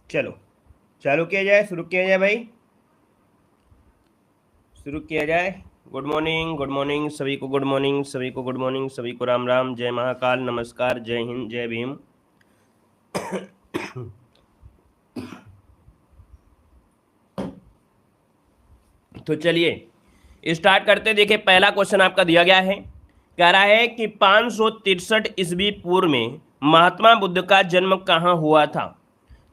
चलो चालू किया जाए, शुरू किया जाए भाई, शुरू किया जाए। गुड मॉर्निंग, गुड मॉर्निंग सभी को, गुड मॉर्निंग सभी को, गुड मॉर्निंग सभी को, राम राम, जय महाकाल, नमस्कार, जय हिंद, जय भीम। तो चलिए स्टार्ट करते। देखिए पहला क्वेश्चन आपका दिया गया है, कह रहा है कि 563 ईस्वी पूर्व में महात्मा बुद्ध का जन्म कहाँ हुआ था।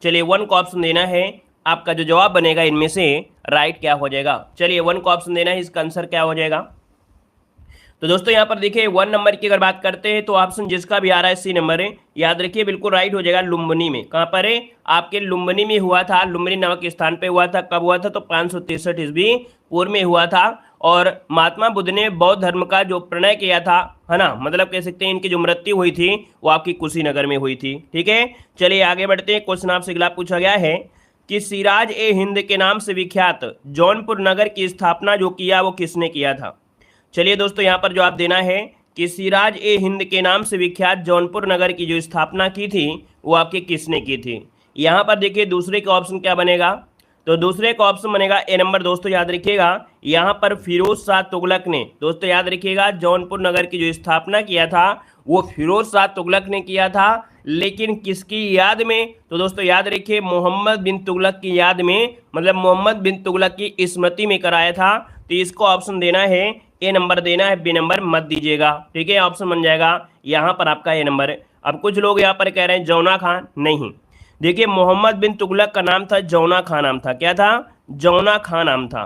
चलिए वन को ऑप्शन देना है, आपका जो जवाब बनेगा इनमें से राइट क्या हो जाएगा। चलिए वन को ऑप्शन देना है, इसका आंसर क्या हो जाएगा। तो दोस्तों यहाँ पर देखिए 1 नंबर की अगर बात करते हैं तो ऑप्शन जिसका भी आ रहा है सी नंबर है, याद रखिए बिल्कुल राइट हो जाएगा। लुम्बिनी में, कहाँ पर है आपके, लुम्बिनी में हुआ था, लुम्बिनी नामक स्थान पे हुआ था। कब हुआ था, तो 563 ईस्वी पूर्व में हुआ था। और महात्मा बुद्ध ने बौद्ध धर्म का जो प्रणय किया था, है ना, मतलब कह सकते हैं इनकी जो मृत्यु हुई थी वो आपकी कुशीनगर में हुई थी। ठीक है, चलिए आगे बढ़ते हैं। क्वेश्चन आपसे अगला पूछा गया है कि सिराज ए हिंद के नाम से विख्यात जौनपुर नगर की स्थापना जो किया वो किसने किया था। चलिए दोस्तों यहाँ पर जवाब देना है कि सिराज ए हिंद के नाम से विख्यात जौनपुर नगर की जो स्थापना की थी वो आपके किसने की थी। यहाँ पर देखिए दूसरे का ऑप्शन क्या बनेगा, तो दूसरे का ऑप्शन बनेगा ए नंबर। दोस्तों याद रखिएगा यहाँ पर फिरोज शाह तुगलक ने, दोस्तों याद रखिएगा जौनपुर नगर की जो स्थापना किया था वो फिरोज शाह तुगलक ने किया था, लेकिन किसकी याद में, तो दोस्तों याद रखिए मोहम्मद बिन तुगलक की याद में, मतलब मोहम्मद बिन तुगलक की स्मृति में कराया था। तो इसको ऑप्शन देना है ए नंबर देना है, बी नंबर मत दीजिएगा। ठीक है, ऑप्शन बन जाएगा यहाँ पर आपका ए नंबर। अब कुछ लोग यहाँ पर कह रहे हैं जौना खान, नहीं, देखिए मोहम्मद बिन तुगलक का नाम था जौना खान नाम था, क्या था, जौना खान नाम था।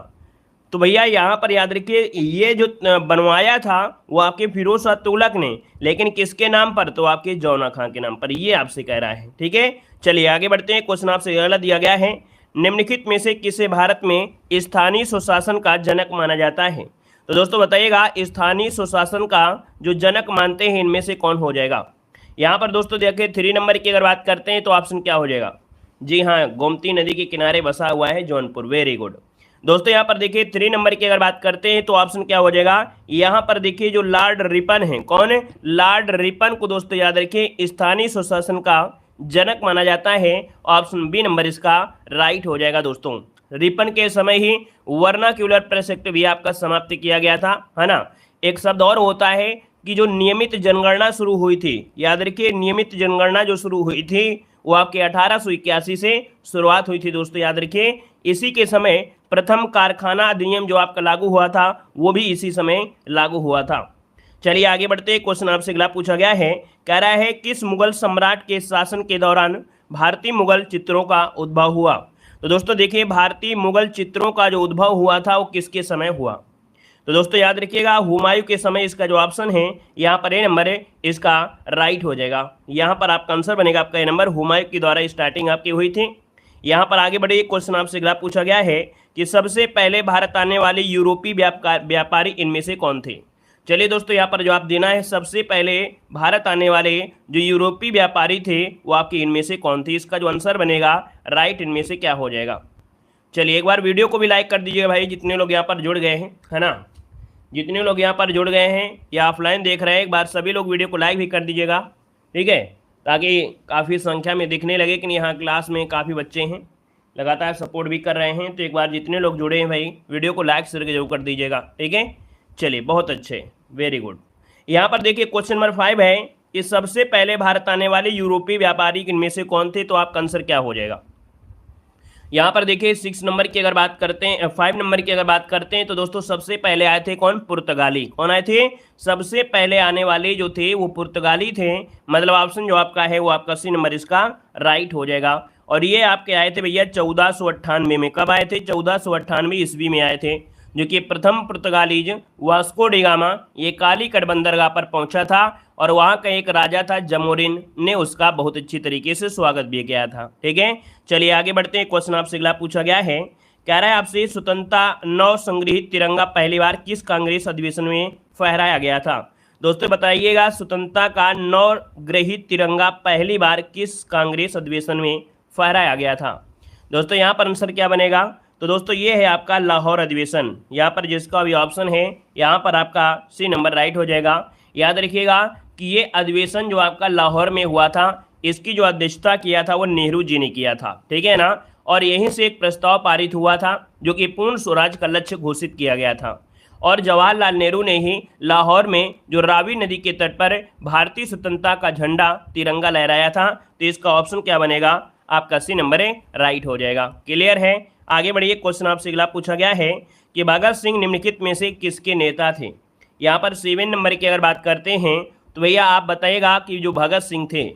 तो भैया यहाँ पर याद रखिए ये जो बनवाया था वो आपके फिरोज शाह तुगलक ने, लेकिन किसके नाम पर, तो आपके जौना खान के नाम पर, ये आपसे कह रहा है। ठीक है, चलिए आगे बढ़ते हैं। क्वेश्चन आपसे अगला दिया गया है, निम्नलिखित में से किसे भारत में स्थानीय स्वशासन का जनक माना जाता है। तो दोस्तों बताइएगा स्थानीय स्वशासन का जो जनक मानते हैं इनमें से कौन हो जाएगा। यहाँ पर दोस्तों देखिए 3 नंबर की अगर बात करते हैं तो ऑप्शन क्या हो जाएगा, जी हाँ, गोमती नदी के किनारे बसा हुआ है जौनपुर, वेरी गुड। दोस्तों यहाँ पर देखिए 3 नंबर की अगर बात करते हैं तो ऑप्शन क्या हो जाएगा, यहाँ पर देखिए जो लॉर्ड रिपन है, कौन है, लॉर्ड रिपन को दोस्तों याद रखिए स्थानीय स्वशासन का जनक माना जाता है। ऑप्शन बी नंबर इसका राइट हो जाएगा। दोस्तों रिपन के समय ही वर्नाक्यूलर प्रेस एक्ट भी आपका समाप्त किया गया था, है ना। एक शब्द और होता है कि जो नियमित जनगणना शुरू हुई थी, याद रखिए नियमित जनगणना जो शुरू हुई थी वो आपके 1881 से शुरुआत हुई थी। दोस्तों याद रखिए इसी के समय प्रथम कारखाना अधिनियम जो आपका लागू हुआ था वो भी इसी समय लागू हुआ था। चलिए आगे बढ़ते हैं। क्वेश्चन आपसे अगला पूछा गया है, कह रहा है किस मुगल सम्राट के शासन के दौरान भारतीय मुगल चित्रों का उद्भव हुआ। तो दोस्तों देखिए भारतीय मुगल चित्रों का जो उद्भव हुआ था वो किसके समय हुआ। तो दोस्तों याद रखिएगा हुमायूं के समय, इसका जो ऑप्शन है यहाँ पर ए नंबर है, इसका राइट हो जाएगा। यहाँ पर आपका आंसर बनेगा आपका ए नंबर, हुमायूं के द्वारा स्टार्टिंग आपकी हुई थी। यहाँ पर आगे बढ़े, क्वेश्चन आपसे अगला पूछा गया है कि सबसे पहले भारत आने वाले यूरोपीय व्यापारी इनमें से कौन थे। चलिए दोस्तों यहाँ पर जवाब देना है, सबसे पहले भारत आने वाले जो यूरोपीय व्यापारी थे वो आपके इनमें से कौन थे। इसका जो आंसर बनेगा राइट इनमें से क्या हो जाएगा। चलिए एक बार वीडियो को भी लाइक कर दीजिएगा भाई, जितने लोग यहाँ पर जुड़ गए हैं, है ना, जितने लोग यहाँ पर जुड़ गए हैं या ऑफलाइन देख रहे हैं, एक बार सभी लोग वीडियो को लाइक भी कर दीजिएगा। ठीक है, ताकि काफ़ी संख्या में दिखने लगे कि यहाँ क्लास में काफ़ी बच्चे हैं, लगातार सपोर्ट भी कर रहे हैं। तो एक बार जितने लोग जुड़े हैं भाई वीडियो को लाइक शेयर जरूर कर दीजिएगा। ठीक है, चलिए बहुत अच्छे, वेरी गुड। यहाँ पर देखिए क्वेश्चन नंबर 5 है कि सबसे पहले भारत आने वाले यूरोपीय व्यापारी इनमें से कौन थे। तो आपका आंसर क्या हो जाएगा। यहाँ पर देखिए 6 नंबर की अगर बात करते हैं, 5 नंबर की अगर बात करते हैं तो दोस्तों सबसे पहले आए थे कौन, पुर्तगाली। कौन आए थे, सबसे पहले आने वाले जो थे वो पुर्तगाली थे, मतलब ऑप्शन जो आपका है वो आपका सी नंबर इसका राइट हो जाएगा। और ये आपके आए थे भैया 1498 में। कब आए थे, 1498 ईस्वी में आए थे, जो कि प्रथम पुर्तगालीज वास्को डी गामा ये कालीकट बंदरगाह पर पहुंचा था और वहां का एक राजा था जमोरिन ने उसका बहुत अच्छी तरीके से स्वागत भी किया था। ठीक है, चलिए आगे बढ़ते हैं। क्वेश्चन आपसे अगला पूछा गया है, कह रहा है आपसे स्वतंत्रता नव संग्रहित तिरंगा पहली बार किस कांग्रेस अधिवेशन में फहराया गया था। दोस्तों बताइएगा स्वतंत्रता का नव ग्रहित तिरंगा पहली बार किस कांग्रेस अधिवेशन में फहराया गया था। दोस्तों यहाँ पर आंसर क्या बनेगा, तो दोस्तों ये है आपका लाहौर अधिवेशन। यहाँ पर जिसका भी ऑप्शन है यहाँ पर आपका सी नंबर राइट हो जाएगा। याद रखिएगा कि ये अधिवेशन जो आपका लाहौर में हुआ था इसकी जो अध्यक्षता किया था वो नेहरू जी ने किया था, ठीक है ना। और यहीं से एक प्रस्ताव पारित हुआ था जो कि पूर्ण स्वराज का लक्ष्य घोषित किया गया था। और जवाहरलाल नेहरू ने ही लाहौर में जो रावी नदी के तट पर भारतीय स्वतंत्रता का झंडा तिरंगा लहराया था। तो इसका ऑप्शन क्या बनेगा, आपका सी नंबर है राइट हो जाएगा। क्लियर है, आगे बढ़िए। क्वेश्चन आपसे अगला पूछा गया है कि भगत सिंह निम्नलिखित में से किसके नेता थे। यहाँ पर 7 नंबर की अगर बात करते हैं तो भैया आप बताइएगा कि जो भगत सिंह थे,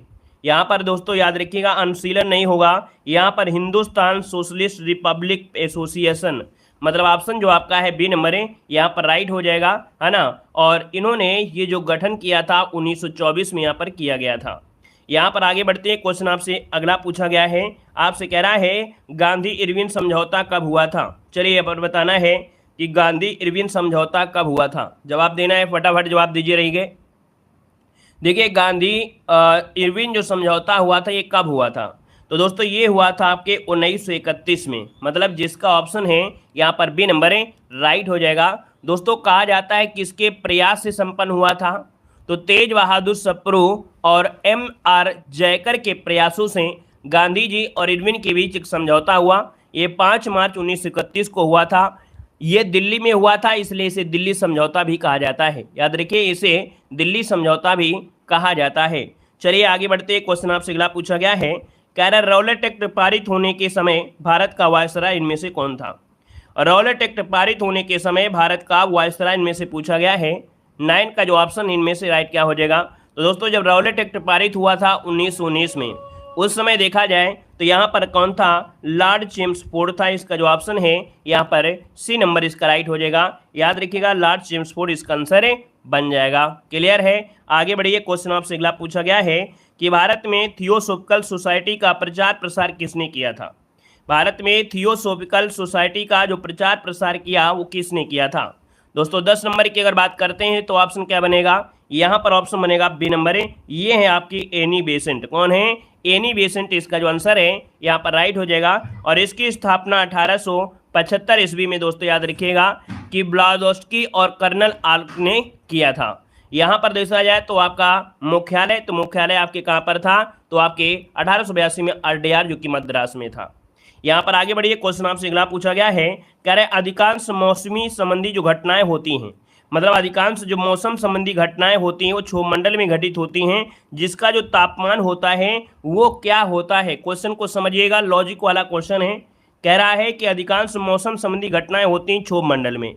यहाँ पर दोस्तों याद रखिएगा अनुशीलन नहीं होगा, यहाँ पर हिंदुस्तान सोशलिस्ट रिपब्लिक एसोसिएशन, मतलब ऑप्शन जो आपका है बी नंबर है यहाँ पर राइट हो जाएगा, है ना। और इन्होंने ये जो गठन किया था 1924 में यहाँ पर किया गया था। यहाँ पर आगे बढ़ते हैं, क्वेश्चन आपसे अगला पूछा गया है, आपसे कह रहा है गांधी इरविन समझौता कब हुआ था। चलिए यहाँ पर बताना है कि गांधी इरविन समझौता कब हुआ था। जवाब देना है, फटाफट जवाब दीजिए रहिए। देखिए गांधी इरविन जो समझौता हुआ था ये कब हुआ था, तो दोस्तों ये हुआ था आपके 1931 में, मतलब जिसका ऑप्शन है यहाँ पर बी नंबर है राइट हो जाएगा। दोस्तों कहा जाता है किसके प्रयास से संपन्न हुआ था, तो तेज बहादुर सप्रू और M.R. जयकर के प्रयासों से गांधी जी और इरविन के बीच एक समझौता हुआ। ये 5 मार्च 1931 को हुआ था। ये दिल्ली में हुआ था, इसलिए इसे दिल्ली समझौता भी कहा जाता है। याद रखिए इसे दिल्ली समझौता भी कहा जाता है। चलिए आगे बढ़ते हैं, क्वेश्चन आपसे अगला पूछा गया है, कह रहा रौलेट एक्ट पारित होने के समय भारत का वायसराय इनमें से कौन था। रौलेट एक्ट पारित होने के समय भारत का वायसराय इनमें से पूछा गया है। 9 का जो ऑप्शन इनमें से राइट क्या हो जाएगा, तो दोस्तों जब रौलेट एक्ट पारित हुआ था 1919 में, उस समय देखा जाए तो यहाँ पर कौन था, लॉर्ड चेम्सफोर्ड था। इसका जो ऑप्शन है यहाँ पर सी नंबर इसका राइट हो जाएगा। याद रखिएगा लॉर्ड चेम्सफोर्ड इसका आंसर बन जाएगा। क्लियर है, आगे बढ़िए। क्वेश्चन आपसे अगला पूछा गया है कि भारत में थियोसोफिकल सोसाइटी का प्रचार प्रसार किसने किया था। भारत में थियोसोफिकल सोसाइटी का जो प्रचार प्रसार किया वो किसने किया था। दोस्तों 10 नंबर की अगर बात करते हैं तो ऑप्शन क्या बनेगा, यहाँ पर ऑप्शन बनेगा बी नंबर है, ये है आपकी एनी बेसेंट। कौन है, एनी बेसेंट इसका जो आंसर है यहाँ पर राइट हो जाएगा। और इसकी स्थापना 1875 ईस्वी में दोस्तों याद रखिएगा कि ब्लादोस्की और कर्नल आल्क ने किया था। यहाँ पर देखा जाए तो आपका मुख्यालय, तो मुख्यालय आपके कहाँ पर था, तो आपके 1882 में अड्यार जो कि मद्रास में था। यहाँ पर आगे बढ़िए, क्वेश्चन आपसे अगला पूछा गया है, कह रहे अधिकांश मौसमी संबंधी जो घटनाएं होती हैं, मतलब अधिकांश जो मौसम संबंधी घटनाएं होती हैं वो क्षोभमंडल में घटित होती हैं, जिसका जो तापमान होता है वो क्या होता है। क्वेश्चन को समझिएगा, लॉजिक वाला क्वेश्चन है। कह रहा है कि अधिकांश मौसम संबंधी घटनाएं होती हैं क्षोभमंडल में,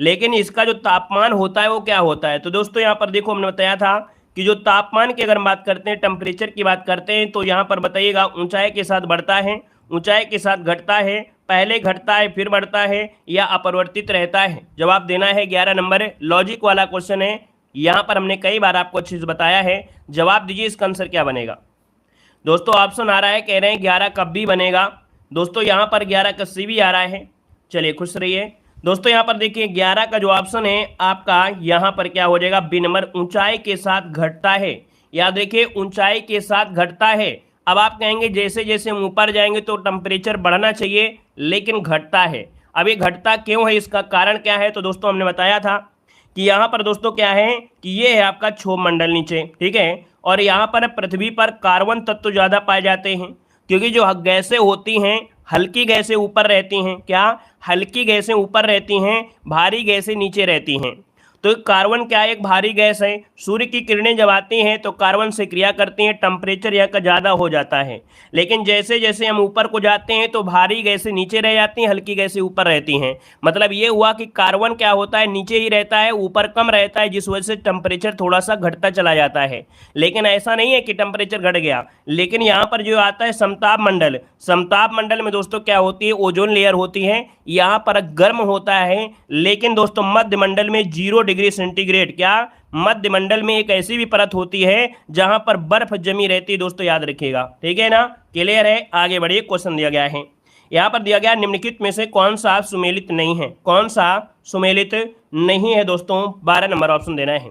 लेकिन इसका जो तापमान होता है वो क्या होता है। तो दोस्तों यहाँ पर देखो हमने बताया था कि जो तापमान की अगर हम बात करते हैं, टेम्परेचर की बात करते हैं, तो यहाँ पर बताइएगा ऊंचाई के साथ बढ़ता है, ऊंचाई के साथ घटता है, पहले घटता है फिर बढ़ता है, या अपरिवर्तित रहता है। जवाब देना है 11 नंबर, लॉजिक वाला क्वेश्चन है। यहाँ पर हमने कई बार आपको अच्छे से बताया है। जवाब दीजिए इसका आंसर क्या बनेगा। दोस्तों ऑप्शन आ रहा है, कह रहे हैं 11 कब भी बनेगा। दोस्तों यहाँ पर 11 का सी भी आ रहा है। चलिए खुश रहिए। दोस्तों यहाँ पर देखिए 11 का जो ऑप्शन है आपका यहाँ पर क्या हो जाएगा, बी नंबर, ऊंचाई के साथ घटता है। याद देखिए ऊंचाई के साथ घटता है। अब आप कहेंगे जैसे जैसे हम ऊपर जाएंगे तो टेम्परेचर बढ़ना चाहिए, लेकिन घटता है। अब ये घटता क्यों है, इसका कारण क्या है, तो दोस्तों हमने बताया था कि यहाँ पर दोस्तों क्या है कि ये है आपका क्षोभमंडल नीचे, ठीक है। और यहाँ पर पृथ्वी पर कार्बन तत्व ज़्यादा पाए जाते हैं, क्योंकि जो गैसें होती हैं हल्की गैसें ऊपर रहती हैं। क्या, हल्की गैसें ऊपर रहती हैं, भारी गैसें नीचे रहती हैं। तो कार्बन क्या है, एक भारी गैस है। सूर्य की किरणें जब आती हैं तो कार्बन से क्रिया करती हैं, टेम्परेचर यहाँ का ज़्यादा हो जाता है। लेकिन जैसे जैसे हम ऊपर को जाते हैं तो भारी गैसें नीचे रह जाती हैं, हल्की गैसें ऊपर रहती हैं। मतलब ये हुआ कि कार्बन क्या होता है, नीचे ही रहता है, ऊपर कम रहता है, जिस वजह से टेम्परेचर थोड़ा सा घटता चला जाता है। लेकिन ऐसा नहीं है कि टेम्परेचर घट गया, लेकिन यहाँ पर जो आता है समताप मंडल, समताप मंडल में दोस्तों क्या होती है, ओजोन लेयर होती है, यहाँ पर गर्म होता है। लेकिन दोस्तों मध्य मंडल में 0 डिग्री सेंटीग्रेड, क्या, मध्य मंडल में एक ऐसी भी परत होती है जहां पर बर्फ जमी रहती है। दोस्तों याद रखिएगा, ठीक है ना। क्लियर है, आगे बढ़िए। क्वेश्चन दिया गया है, यहां पर दिया गया निम्नलिखित में से कौन सा सुमेलित नहीं है। कौन सा सुमेलित नहीं है दोस्तों, 12 नंबर ऑप्शन देना है।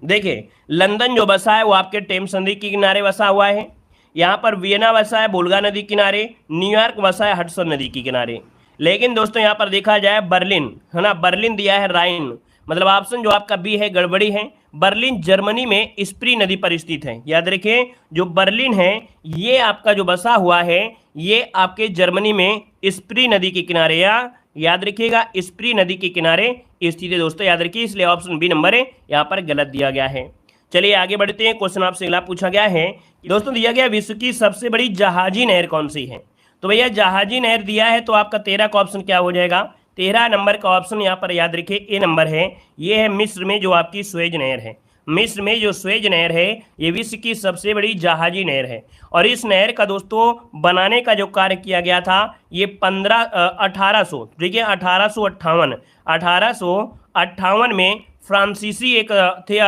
देखिए लंदन जो बसा है वो आपके टेम्स नदी के किनारे बसा हुआ है। यहाँ पर वियना बसा है वोल्गा नदी किनारे, न्यूयॉर्क बसा है हडसन नदी के किनारे। लेकिन दोस्तों यहाँ पर देखा जाए बर्लिन, है ना, बर्लिन दिया है राइन, मतलब ऑप्शन जो आपका बी है गड़बड़ी है। बर्लिन जर्मनी में स्प्री नदी पर स्थित है। याद रखिए, जो बर्लिन है ये आपका जो बसा हुआ है ये आपके जर्मनी में स्प्री नदी के किनारे, या याद रखिएगा स्प्री नदी के किनारे स्थित है दोस्तों, याद रखिए, इसलिए ऑप्शन बी नंबर है यहाँ पर गलत दिया गया है। चलिए आगे बढ़ते हैं। क्वेश्चन आपसे अगला पूछा गया है दोस्तों, दिया गया विश्व की सबसे बड़ी जहाजी नहर कौन सी है। तो भैया जहाजी नहर दिया है तो आपका 13 का ऑप्शन क्या हो जाएगा, 13 नंबर का ऑप्शन यहाँ पर याद रखिए ए नंबर है। ये है मिस्र में जो आपकी सुएज नहर है। मिस्र में जो सुएज नहर है ये विश्व की सबसे बड़ी जहाजी नहर है। और इस नहर का दोस्तों बनाने का जो कार्य किया गया था ये 1800, ठीक है, 1858 में फ्रांसीसी एक थे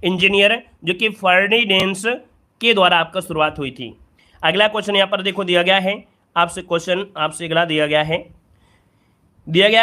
इंजीनियर जो कि फर्डिनेंड के द्वारा आपका शुरुआत हुई थी। अगला क्वेश्चन यहाँ पर देखो दिया गया है आपसे, क्वेश्चन आपसे अगला दिया गया है,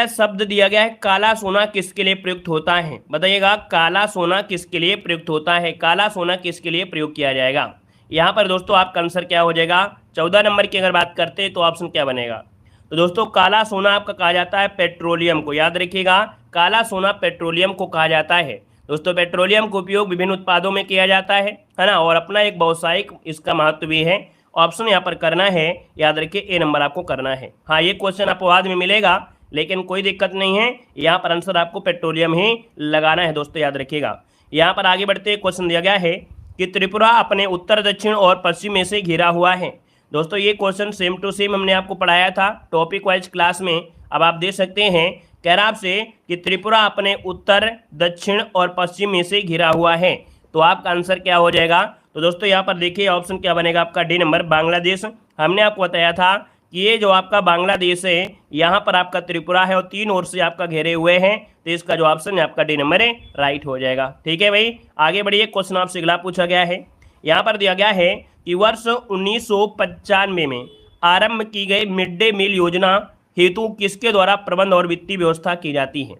शब्द दिया गया है काला सोना किसके लिए प्रयुक्त होता है। बताइएगा काला सोना किसके लिए प्रयुक्त होता है, काला सोना किसके लिए प्रयोग किया जाएगा। यहाँ पर दोस्तों आपका आंसर क्या हो जाएगा, 14 नंबर की अगर बात करते हैं तो ऑप्शन क्या बनेगा। तो दोस्तों काला सोना आपका कहा जाता है पेट्रोलियम को, याद रखिएगा काला सोना पेट्रोलियम को कहा जाता है। दोस्तों पेट्रोलियम का उपयोग विभिन्न उत्पादों में किया जाता है ना, और अपना एक व्यावसायिक इसका महत्व भी है। ऑप्शन यहाँ पर करना है, याद रखिए ए नंबर आपको करना है। हाँ ये क्वेश्चन आपको बाद में मिलेगा लेकिन कोई दिक्कत नहीं है, यहाँ पर आंसर आपको पेट्रोलियम ही लगाना है दोस्तों, याद रखिएगा। यहाँ पर आगे बढ़ते क्वेश्चन दिया गया है कि त्रिपुरा अपने उत्तर दक्षिण और पश्चिम में से घिरा हुआ है। दोस्तों ये क्वेश्चन सेम टू सेम हमने आपको पढ़ाया था टॉपिक वाइज क्लास में, अब आप देख सकते हैं कह रहा आपसे कि त्रिपुरा अपने उत्तर दक्षिण और पश्चिम में से घिरा हुआ है, तो आपका आंसर क्या हो जाएगा। तो दोस्तों यहाँ पर देखिए ऑप्शन क्या बनेगा आपका डी नंबर बांग्लादेश। हमने आपको बताया था कि ये जो आपका बांग्लादेश है यहाँ पर आपका त्रिपुरा है और 3 ओर से आपका घेरे हुए हैं, तो इसका जो ऑप्शन है आपका डी नंबर है राइट हो जाएगा। ठीक है भाई, आगे बढ़िए। क्वेश्चन आपसे अगला पूछा गया है, यहाँ पर दिया गया है कि वर्ष 1995 में आरंभ की गई मिड डे मील योजना हेतु किसके द्वारा प्रबंध और वित्तीय व्यवस्था की जाती है।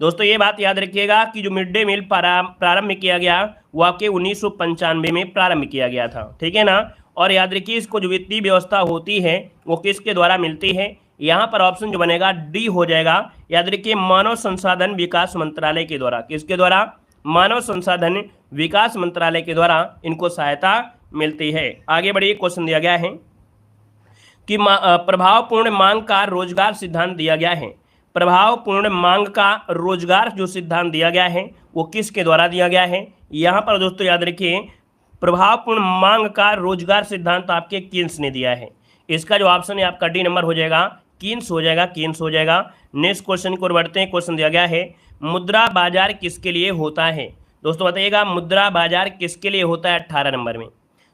दोस्तों ये बात याद रखिएगा कि जो मिड डे मील प्रारंभ किया गया वो आपके 1995 में प्रारंभ किया गया था, ठीक है ना। और याद रखिए इसको जो वित्तीय व्यवस्था होती है वो किसके द्वारा मिलती है, यहाँ पर ऑप्शन जो बनेगा डी हो जाएगा। याद रखिए मानव संसाधन विकास मंत्रालय के द्वारा, किसके द्वारा, मानव संसाधन विकास मंत्रालय के द्वारा इनको सहायता मिलती है। आगे बढ़िए। क्वेश्चन दिया गया है कि प्रभावपूर्ण मांग का रोजगार सिद्धांत दिया गया है। प्रभावपूर्ण मांग का रोजगार जो सिद्धांत दिया गया है वो किसके द्वारा दिया गया है। यहाँ पर दोस्तों याद रखिए प्रभावपूर्ण मांग का रोजगार सिद्धांत आपके कीन्स ने दिया है। इसका जो ऑप्शन है आपका डी नंबर हो जाएगा, कीन्स हो जाएगा, कीन्स हो जाएगा। नेक्स्ट क्वेश्चन को बढ़ते हैं। क्वेश्चन दिया गया है मुद्रा बाजार किसके लिए होता है। दोस्तों बताइएगा मुद्रा बाजार किसके लिए होता है 18 नंबर में।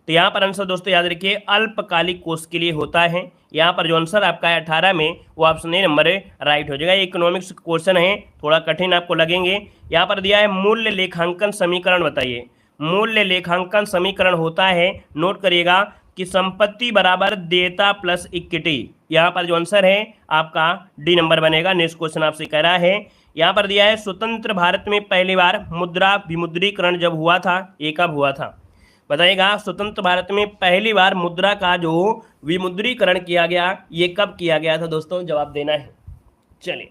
तो यहाँ पर आंसर दोस्तों याद रखिए अल्पकालिक कोष के लिए होता है। यहाँ पर जो आंसर आपका है 18 में वो ऑप्शन ए नंबर राइट हो जाएगा। ये इकोनॉमिक्स क्वेश्चन है, थोड़ा कठिन आपको लगेंगे। यहाँ पर दिया है मूल्य लेखांकन समीकरण बताइए। मूल्य लेखांकन समीकरण होता है, नोट करिएगा कि संपत्ति बराबर देयता प्लस इक्विटी। यहाँ पर जो आंसर है आपका डी नंबर बनेगा। नेक्स्ट क्वेश्चन आपसे कह रहा है, यहाँ पर दिया है स्वतंत्र भारत में पहली बार मुद्रा विमुद्रीकरण जब हुआ था, ये कब हुआ था। बताइएगा स्वतंत्र भारत में पहली बार मुद्रा का जो विमुद्रीकरण किया गया ये कब किया गया था दोस्तों, जवाब देना है। चलिए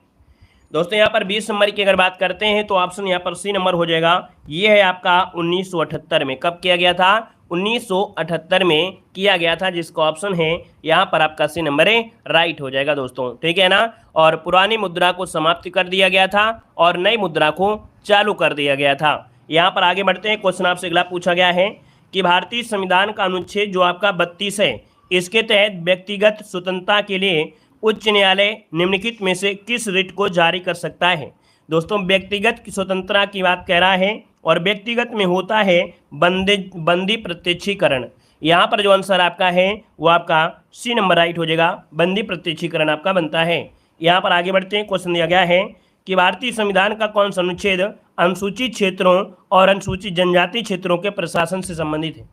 दोस्तों यहाँ पर 20 नंबर की अगर बात करते हैं तो ऑप्शन यहाँ पर सी नंबर हो जाएगा। ये है आपका 1978 में। कब किया गया था, 1978 में किया गया था, जिसका ऑप्शन है यहाँ पर आपका सी नंबर है राइट हो जाएगा दोस्तों, ठीक है ना। और पुरानी मुद्रा को समाप्त कर दिया गया था और नई मुद्रा को चालू कर दिया गया था। यहाँ पर आगे बढ़ते हैं। क्वेश्चन आपसे अगला पूछा गया है कि भारतीय संविधान का अनुच्छेद जो आपका 32 है, इसके तहत व्यक्तिगत स्वतंत्रता के लिए उच्च न्यायालय निम्नलिखित में से किस रिट को जारी कर सकता है। दोस्तों व्यक्तिगत स्वतंत्रता की बात कह रहा है और व्यक्तिगत में होता है बंदी प्रत्यक्षीकरण। यहाँ पर जो आंसर आपका है वो आपका सी नंबर राइट हो जाएगा, बंदी प्रत्यक्षीकरण आपका बनता है। यहाँ पर आगे बढ़ते हैं। क्वेश्चन दिया गया है कि भारतीय संविधान का कौन सा अनुच्छेद अनुसूचित क्षेत्रों और अनुसूचित जनजाति क्षेत्रों के प्रशासन से संबंधित है।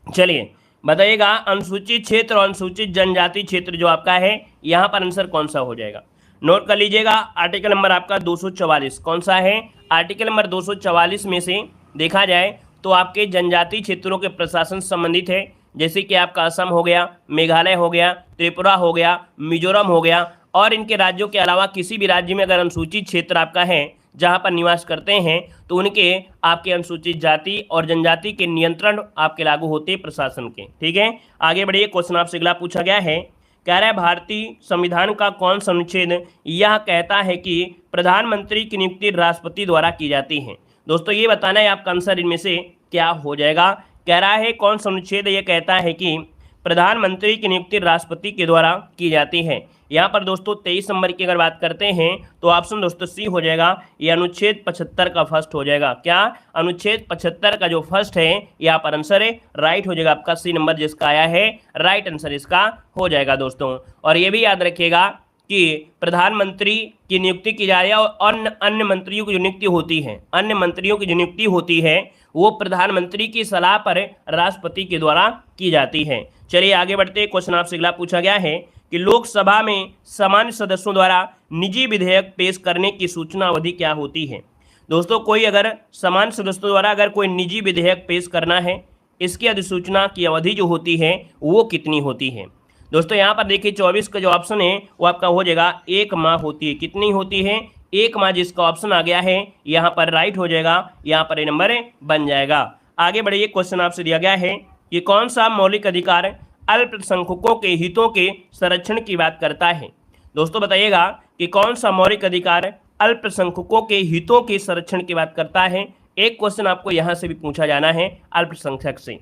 चलिए बताइएगा अनुसूचित क्षेत्र और अनुसूचित जनजाति क्षेत्र जो आपका है यहाँ पर आंसर कौन सा हो जाएगा, नोट कर लीजिएगा। आर्टिकल नंबर आपका 244 कौन सा है, आर्टिकल नंबर 244 में से देखा जाए तो आपके जनजाति क्षेत्रों के प्रशासन से संबंधित है, जैसे कि आपका असम हो गया, मेघालय हो गया, त्रिपुरा हो गया, मिजोरम हो गया। और इनके राज्यों के अलावा किसी भी राज्य में अगर अनुसूचित क्षेत्र आपका है जहां पर निवास करते हैं तो उनके आपके अनुसूचित जाति और जनजाति के नियंत्रण आपके लागू होते हैं प्रशासन के। ठीक है, आगे बढ़िए। क्वेश्चन आपसे अगला पूछा गया है, कह रहा है भारतीय संविधान का कौन सा अनुच्छेद यह कहता है कि प्रधानमंत्री की नियुक्ति राष्ट्रपति द्वारा की जाती है। दोस्तों ये बताना है आपका आंसर इनमें से क्या हो जाएगा। कह रहा है कौन सा अनुच्छेद ये कहता है कि प्रधानमंत्री की नियुक्ति राष्ट्रपति के द्वारा की जाती है। यहाँ पर दोस्तों 23 नंबर की अगर बात करते हैं तो ऑप्शन दोस्तों सी हो जाएगा, ये अनुच्छेद 75 का फर्स्ट हो जाएगा। क्या, अनुच्छेद 75 का जो फर्स्ट है यहाँ पर आंसर है राइट हो जाएगा आपका सी नंबर जिसका आया है, राइट आंसर इसका हो जाएगा दोस्तों। और ये भी याद रखिएगा कि प्रधानमंत्री की नियुक्ति की जा रही है और अन्य मंत्रियों की जो नियुक्ति होती है, अन्य मंत्रियों की जो नियुक्ति होती है वो प्रधानमंत्री की सलाह पर राष्ट्रपति के द्वारा की जाती है। चलिए आगे बढ़ते हैं। क्वेश्चन आपसे अगला पूछा गया है कि लोकसभा में सामान्य सदस्यों द्वारा निजी विधेयक पेश करने की सूचना अवधि क्या होती है। दोस्तों कोई अगर सामान्य सदस्यों द्वारा अगर कोई निजी विधेयक पेश करना है, इसकी अधिसूचना की अवधि जो होती है वो कितनी होती है। दोस्तों यहाँ पर देखिए 24 का जो ऑप्शन है वो आपका हो जाएगा 1 माह होती है। कितनी होती है, 1 माह, जिसका ऑप्शन आ गया है यहाँ पर राइट हो जाएगा, यहाँ पर ये नंबर बन जाएगा। आगे बढ़िए। क्वेश्चन आपसे दिया गया है कि कौन सा मौलिक अधिकार अल्पसंख्यकों के हितों के संरक्षण की बात करता है। दोस्तों बताइएगा कि कौन सा मौलिक अधिकार अल्पसंख्यकों के हितों के संरक्षण की बात करता है। एक क्वेश्चन आपको यहाँ से भी पूछा जाना है अल्पसंख्यक से।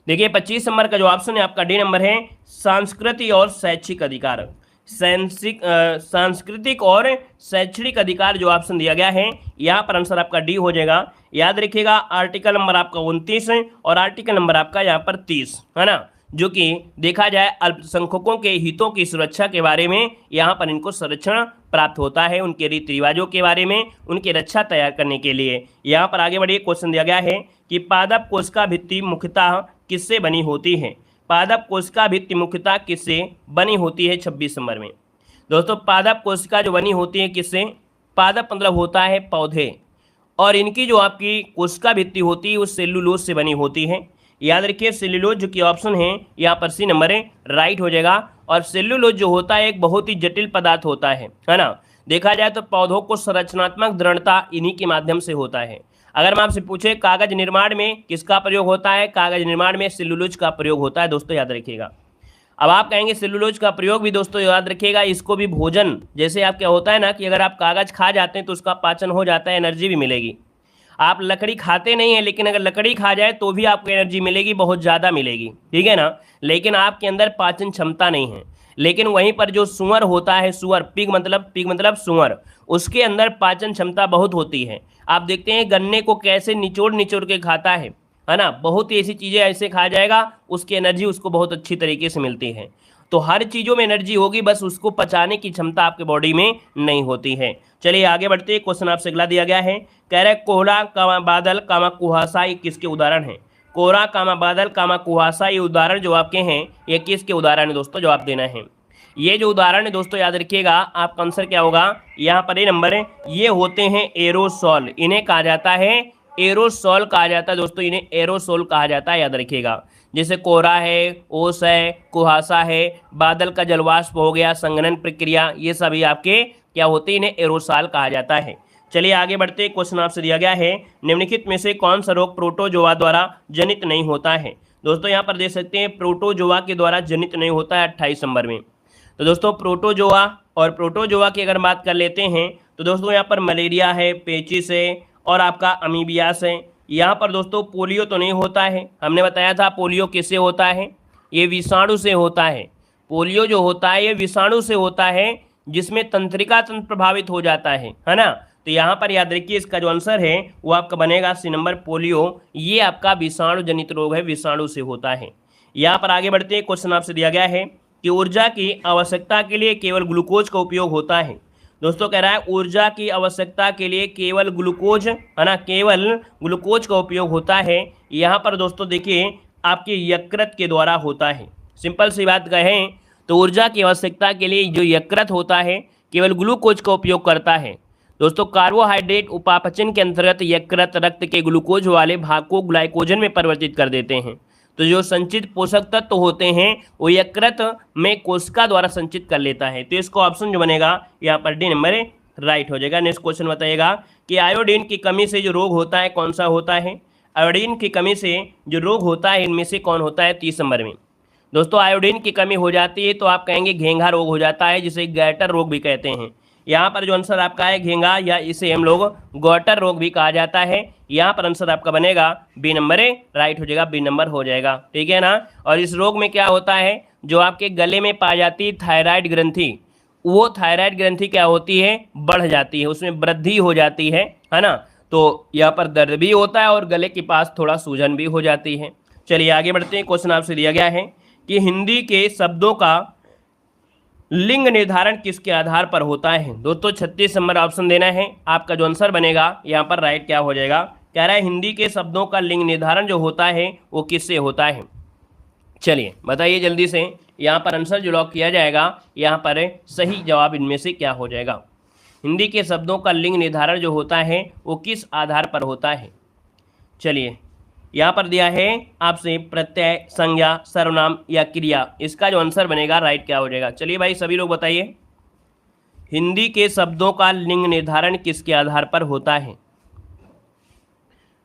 देखिए 25 नंबर का जो ऑप्शन है आपका डी नंबर है, सांस्कृतिक और शैक्षिक अधिकार। सांस्कृतिक और शैक्षणिक अधिकार जो ऑप्शन दिया गया है यहाँ पर आंसर आपका डी हो जाएगा। याद रखिएगा आर्टिकल नंबर आपका 29 है और आर्टिकल नंबर आपका यहाँ पर 30 है ना, जो कि देखा जाए अल्पसंख्यकों के हितों की सुरक्षा के बारे में यहाँ पर इनको संरक्षण प्राप्त होता है, उनके रीति रिवाजों के बारे में उनकी रक्षा तैयार करने के लिए। यहाँ पर आगे बढ़िए। क्वेश्चन दिया गया है कि पादप कोशिका भित्ति मुख्यतः किससे बनी होती है। पादप कोशिका भित्ति मुख्यतः किससे बनी होती है 26 नंबर में। दोस्तों पादप कोशिका जो बनी होती है किससे, पादप मतलब होता है पौधे, और इनकी जो आपकी कोशिका भित्ति होती है वो सेलुलोज से बनी होती है। याद रखिए सेलुलोज जो कि ऑप्शन है यहाँ पर सी नंबर है राइट हो जाएगा। और सेलुलोज जो होता है एक बहुत ही जटिल पदार्थ होता है ना। देखा जाए तो पौधों को संरचनात्मक दृढ़ता इन्हीं के माध्यम से होता है। अगर मैं आपसे पूछे कागज निर्माण में किसका प्रयोग होता है, कागज निर्माण में सेलुलोज का प्रयोग होता है दोस्तों, याद रखिएगा। अब आप कहेंगे सेलुलोज का प्रयोग भी दोस्तों याद रखिएगा, इसको भी भोजन, जैसे आप क्या होता है ना कि अगर आप कागज खा जाते हैं तो उसका पाचन हो जाता है, एनर्जी भी मिलेगी। आप लकड़ी खाते नहीं हैं लेकिन अगर लकड़ी खा जाए तो भी आपको एनर्जी मिलेगी, बहुत ज़्यादा मिलेगी, ठीक है ना। लेकिन आपके अंदर पाचन क्षमता नहीं है। लेकिन वहीं पर जो सुअर होता है, सुअर, पिग मतलब सुअर, उसके अंदर पाचन क्षमता बहुत होती है। आप देखते हैं गन्ने को कैसे निचोड़ निचोड़ के खाता है ना, बहुत ही ऐसी चीज़ें ऐसे खा जाएगा उसकी एनर्जी उसको बहुत अच्छी तरीके से मिलती है। तो हर चीज़ों में एनर्जी होगी, बस उसको पचाने की क्षमता आपके बॉडी में नहीं होती है। चलिए आगे बढ़ते हैं। क्वेश्चन आपसे अगला दिया गया है, कह रहे कोहरा कामा बादल कामा कुहासा ये किसके उदाहरण है। कोहरा कामा बादल कामा कुहासा ये उदाहरण जो आपके हैं ये किसके उदाहरण है दोस्तों, जवाब देना है। ये जो उदाहरण है दोस्तों याद रखिएगा आपका आंसर क्या होगा, यहाँ पर ये नंबर है, ये होते हैं एरोसोल, इन्हें कहा जाता है एरोसोल कहा जाता है दोस्तों, इन्हें एरोसोल कहा जाता है, याद रखिएगा। जैसे कोहरा है, ओस है, कुहासा है, बादल का जलवाष्प हो गया, संघनन प्रक्रिया, ये सभी आपके क्या होते हैं, इन्हें एरोसोल कहा जाता है। चलिए आगे बढ़ते। क्वेश्चन आपसे दिया गया है, निम्नलिखित में से कौन सा रोग प्रोटोजोआ द्वारा जनित नहीं होता है। दोस्तों यहाँ पर देख सकते हैं प्रोटोजोआ के द्वारा जनित नहीं होता है 28 नंबर में। तो दोस्तों प्रोटोजोआ और प्रोटोजोआ की अगर बात कर लेते हैं तो दोस्तों यहाँ पर मलेरिया है, पेचिस है और आपका अमीबियास है। यहाँ पर दोस्तों पोलियो तो नहीं होता है, हमने बताया था पोलियो किससे होता है, ये विषाणु से होता है। पोलियो जो होता है ये विषाणु से होता है जिसमें तंत्रिका तंत्र प्रभावित हो जाता है ना। तो यहाँ पर याद रखिए इसका जो आंसर है वो आपका बनेगा सी नंबर पोलियो, ये आपका विषाणु जनित रोग है, विषाणु से होता है। यहाँ पर आगे बढ़ते हैं। क्वेश्चन आपसे दिया गया है कि ऊर्जा की आवश्यकता के लिए केवल ग्लूकोज का उपयोग होता है। दोस्तों कह रहा है ऊर्जा की आवश्यकता के लिए केवल ग्लूकोज है ना, केवल ग्लूकोज का उपयोग होता है। यहाँ पर दोस्तों देखिए आपके यकृत के द्वारा होता है। सिंपल सी बात कहें तो ऊर्जा की आवश्यकता के लिए जो यकृत होता है केवल ग्लूकोज का उपयोग करता है। दोस्तों कार्बोहाइड्रेट उपापचन के अंतर्गत यकृत रक्त के ग्लूकोज वाले भाग को ग्लाइकोजन में परिवर्तित कर देते हैं। तो जो संचित पोषक तत्व होते हैं वो यकृत में कोशिका द्वारा संचित कर लेता है। तो इसका ऑप्शन जो बनेगा यहाँ पर डी नंबर राइट हो जाएगा। नेक्स्ट क्वेश्चन बताइएगा कि आयोडीन की कमी से जो रोग होता है कौन सा होता है। आयोडीन की कमी से जो रोग होता है इनमें से कौन होता है 30 नंबर में। दोस्तों आयोडीन की कमी हो जाती है तो आप कहेंगे घेंघा रोग हो जाता है, जिसे गैटर रोग भी कहते हैं। यहाँ पर जो आंसर आपका है घेंघा, या इसे हम लोग गॉटर रोग भी कहा जाता है। यहाँ पर आंसर आपका बनेगा बी नंबर है, राइट हो जाएगा, बी नंबर हो जाएगा, ठीक है ना। और इस रोग में क्या होता है, जो आपके गले में पाई जाती है थायराइड ग्रंथि, वो थायराइड ग्रंथि क्या होती है, बढ़ जाती है, उसमें वृद्धि हो जाती है ना। तो यहाँ पर दर्द भी होता है और गले के पास थोड़ा सूजन भी हो जाती है। चलिए आगे बढ़ते हैं। क्वेश्चन आपसे दिया गया है कि हिंदी के शब्दों का लिंग निर्धारण किसके आधार पर होता है। दोस्तों 36 नंबर ऑप्शन देना है, आपका जो आंसर बनेगा यहाँ पर राइट क्या हो जाएगा, कह रहा है हिंदी के शब्दों का लिंग निर्धारण जो होता है वो किससे होता है। चलिए बताइए जल्दी से, यहाँ पर आंसर जो लॉक किया जाएगा, यहाँ पर सही जवाब इनमें से क्या हो जाएगा। हिंदी के शब्दों का लिंग निर्धारण जो होता है वो किस आधार पर होता है। चलिए यहाँ पर दिया है आपसे प्रत्यय, संज्ञा, सर्वनाम या क्रिया, इसका जो आंसर बनेगा राइट क्या हो जाएगा। चलिए भाई सभी लोग बताइए, हिंदी के शब्दों का लिंग निर्धारण किसके आधार पर होता है।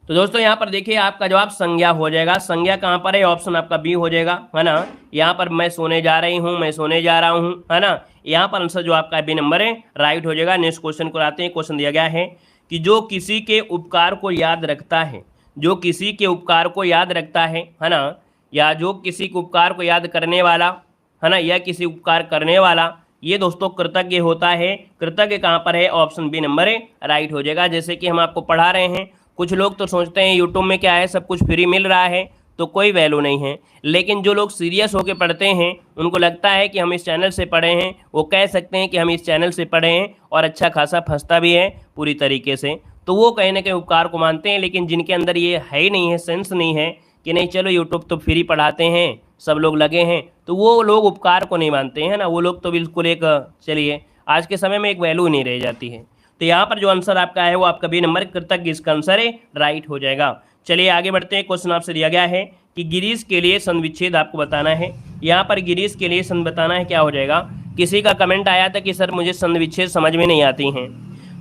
तो दोस्तों यहाँ पर देखिए आपका जवाब संज्ञा हो जाएगा। संज्ञा कहाँ पर है, ऑप्शन आपका बी हो जाएगा, है ना। यहाँ पर मैं सोने जा रही हूँ, मैं सोने जा रहा हूँ, है ना। यहाँ पर आंसर जो आपका बी नंबर है, राइट हो जाएगा। नेक्स्ट क्वेश्चन को आते हैं। क्वेश्चन दिया गया है कि जो किसी के उपकार को याद रखता है, जो किसी के उपकार को याद रखता है ना, या जो किसी के उपकार को याद करने वाला, है ना, या किसी उपकार करने वाला, ये दोस्तों कृतज्ञ होता है। कृतज्ञ कहाँ पर है, ऑप्शन बी नंबर है, राइट हो जाएगा। जैसे कि हम आपको पढ़ा रहे हैं, कुछ लोग तो सोचते हैं यूट्यूब में क्या है, सब कुछ फ्री मिल रहा है तो कोई वैल्यू नहीं है, लेकिन जो लोग सीरियस होकर पढ़ते हैं उनको लगता है कि हम इस चैनल से पढ़े हैं, वो कह सकते हैं कि हम इस चैनल से पढ़े हैं और अच्छा खासा फंसता भी है पूरी तरीके से, तो वो कहीं ना कहीं उपकार को मानते हैं। लेकिन जिनके अंदर ये है ही नहीं है, सेंस नहीं है कि नहीं चलो यूट्यूब तो फ्री पढ़ाते हैं, सब लोग लगे हैं, तो वो लोग उपकार को नहीं मानते हैं ना, वो लोग तो बिल्कुल एक, चलिए आज के समय में एक वैल्यू नहीं रह जाती है। तो यहाँ पर जो आंसर आपका है वो आपका बी नंबर कृतज्ञ इसका आंसर है, राइट हो जाएगा। चलिए आगे बढ़ते हैं। क्वेश्चन आपसे दिया गया है कि गिरीश के लिए संविच्छेद आपको बताना है। यहाँ पर गिरीश के लिए संध बताना है, क्या हो जाएगा। किसी का कमेंट आया था कि सर मुझे संविच्छेद समझ में नहीं आती हैं,